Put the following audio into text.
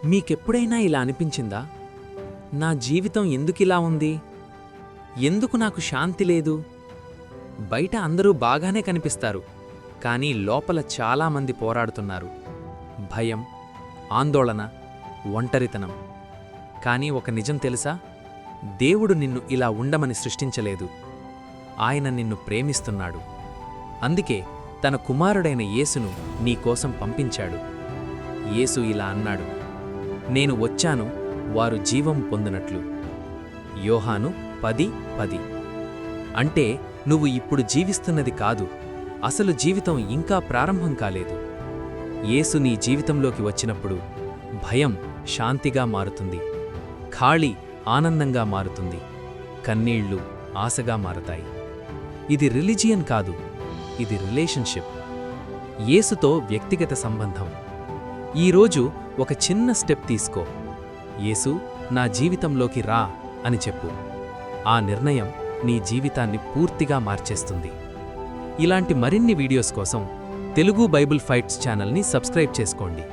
మీకెప్పుడైనా ఇలా అనిపించిందా? నా జీవితం ఎందుకిలా ఉంది? ఎందుకు నాకు శాంతి లేదు? బయట అందరూ బాగానే కనిపిస్తారు, కానీ లోపల చాలామంది పోరాడుతున్నారు. భయం, ఆందోళన, ఒంటరితనం. కానీ ఒక నిజం తెలుసా? దేవుడు నిన్ను ఇలా ఉండమని సృష్టించలేదు. ఆయన నిన్ను ప్రేమిస్తున్నాడు. అందుకే తన కుమారుడైన యేసును నీకోసం పంపించాడు. యేసు ఇలా అన్నాడు, నేను వచ్చాను వారు జీవం పొందునట్లు. యోహాను 10:10. అంటే నువ్వు ఇప్పుడు జీవిస్తున్నది కాదు, అసలు జీవితం ఇంకా ప్రారంభం కాలేదు. యేసు నీ జీవితంలోకి వచ్చినప్పుడు భయం శాంతిగా మారుతుంది, ఖాళీ ఆనందంగా మారుతుంది, కన్నీళ్లు ఆశగా మారతాయి. ఇది రిలిజియన్ కాదు, ఇది రిలేషన్షిప్, యేసుతో వ్యక్తిగత సంబంధం. ఈరోజు ఒక చిన్న స్టెప్ తీసుకో. యేసు, నా జీవితంలోకి రా అని చెప్పు. ఆ నిర్ణయం నీ జీవితాన్ని పూర్తిగా మార్చేస్తుంది. ఇలాంటి మరిన్ని వీడియోస్ కోసం తెలుగు బైబిల్ ఫైట్స్ ఛానల్ని సబ్స్క్రైబ్ చేసుకోండి.